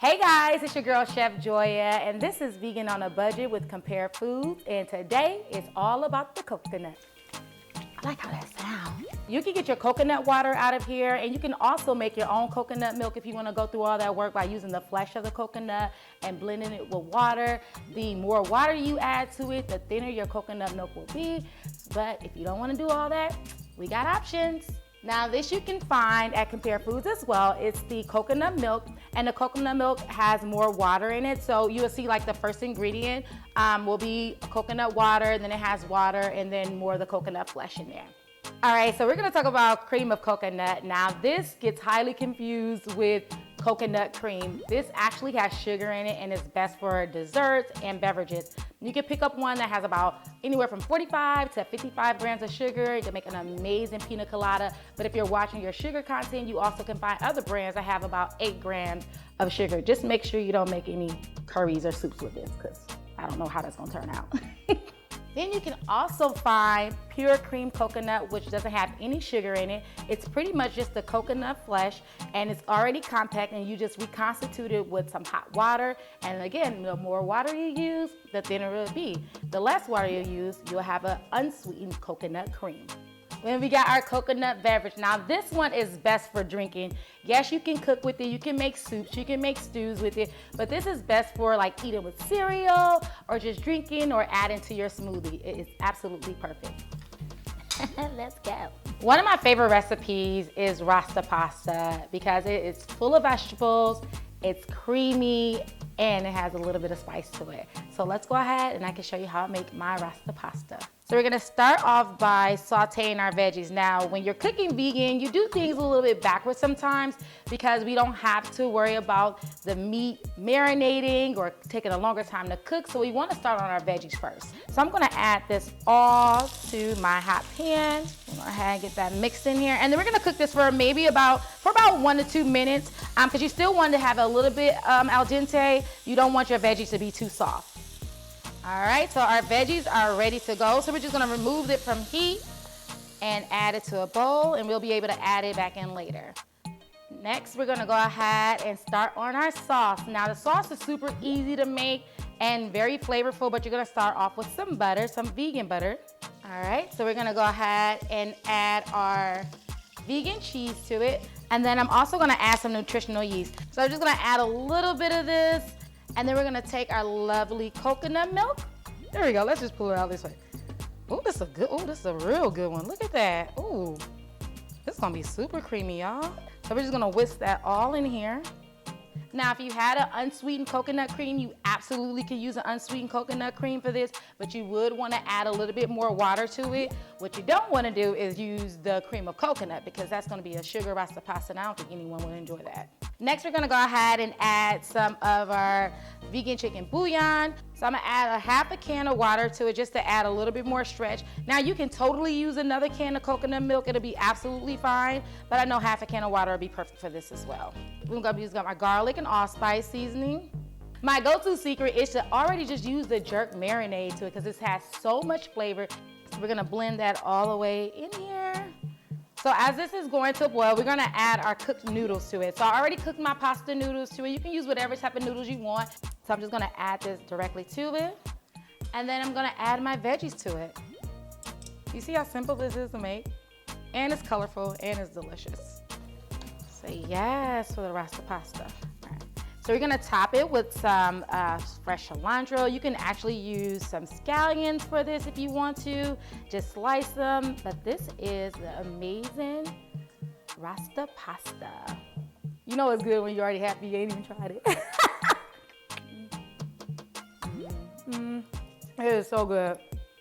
Hey guys, it's your girl Chef Joya, and this is Vegan on a Budget with Compare Foods, and today it's all about the coconut. I like how that sounds. You can get your coconut water out of here, and you can also make your own coconut milk if you want to go through all that work by using the flesh of the coconut and blending it with water. The more water you add to it, the thinner your coconut milk will be. But if you don't want to do all that, we got options. Now this you can find at Compare Foods as well. It's the coconut milk, and the coconut milk has more water in it. So you will see like the first ingredient will be coconut water, then it has water, and then more of the coconut flesh in there. All right, so we're gonna talk about cream of coconut. Now this gets highly confused with coconut cream. This actually has sugar in it and it's best for desserts and beverages. You can pick up one that has about anywhere from 45 to 55 grams of sugar. You can make an amazing pina colada. But if you're watching your sugar content, you also can find other brands that have about 8 grams of sugar. Just make sure you don't make any curries or soups with this, because I don't know how that's gonna turn out. Then you can also find pure cream coconut, which doesn't have any sugar in it. It's pretty much just the coconut flesh, and it's already compact, and you just reconstitute it with some hot water. And again, the more water you use, the thinner it'll be. The less water you use, you'll have an unsweetened coconut cream. Then we got our coconut beverage. Now this one is best for drinking. Yes, you can cook with it, you can make soups, you can make stews with it, but this is best for like eating with cereal or just drinking or adding to your smoothie. It is absolutely perfect. Let's go. One of my favorite recipes is Rasta Pasta because it is full of vegetables, it's creamy, and it has a little bit of spice to it. So let's go ahead and I can show you how I make my Rasta Pasta. So we're gonna start off by sauteing our veggies. Now, when you're cooking vegan, you do things a little bit backwards sometimes because we don't have to worry about the meat marinating or taking a longer time to cook. So we wanna start on our veggies first. So I'm gonna add this all to my hot pan. Go ahead and get that mixed in here. And then we're gonna cook this for about 1 to 2 minutes because you still want to have a little bit al dente. You don't want your veggies to be too soft. All right, so our veggies are ready to go. So we're just gonna remove it from heat and add it to a bowl, and we'll be able to add it back in later. Next, we're gonna go ahead and start on our sauce. Now the sauce is super easy to make and very flavorful, but you're gonna start off with some butter, some vegan butter. All right, so we're gonna go ahead and add our vegan cheese to it. And then I'm also gonna add some nutritional yeast. So I'm just gonna add a little bit of this, and then we're gonna take our lovely coconut milk. There we go, let's just pull it out this way. Oh, this is a real good one. Look at that. Ooh, this is gonna be super creamy, y'all. So we're just gonna whisk that all in here. Now, if you had an unsweetened coconut cream, you absolutely can use an unsweetened coconut cream for this, but you would wanna add a little bit more water to it. What you don't wanna do is use the cream of coconut because that's gonna be a sugar Rasta pasta, and I don't think anyone would enjoy that. Next, we're gonna go ahead and add some of our vegan chicken bouillon. So I'm gonna add a half a can of water to it just to add a little bit more stretch. Now you can totally use another can of coconut milk, it'll be absolutely fine, but I know half a can of water will be perfect for this as well. We're gonna use my garlic and allspice seasoning. My go-to secret is to already just use the jerk marinade to it because this has so much flavor. So we're gonna blend that all the way in here. So as this is going to boil, we're gonna add our cooked noodles to it. So I already cooked my pasta noodles to it. You can use whatever type of noodles you want. So I'm just gonna add this directly to it. And then I'm gonna add my veggies to it. You see how simple this is to make? And it's colorful and it's delicious. Say yes for the Rasta Pasta. All right. So we're gonna top it with some fresh cilantro. You can actually use some scallions for this if you want to. Just slice them. But this is the amazing Rasta Pasta. You know it's good when you already happy you ain't even tried it. It is so good.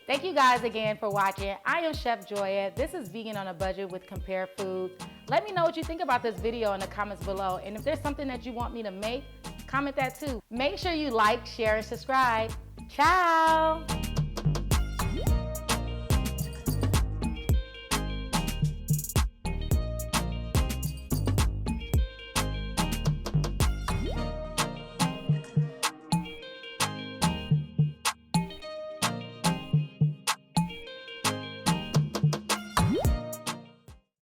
Thank you guys again for watching. I am Chef Joya. This is Vegan on a Budget with Compare Foods. Let me know what you think about this video in the comments below. And if there's something that you want me to make, comment that too. Make sure you like, share, and subscribe. Ciao.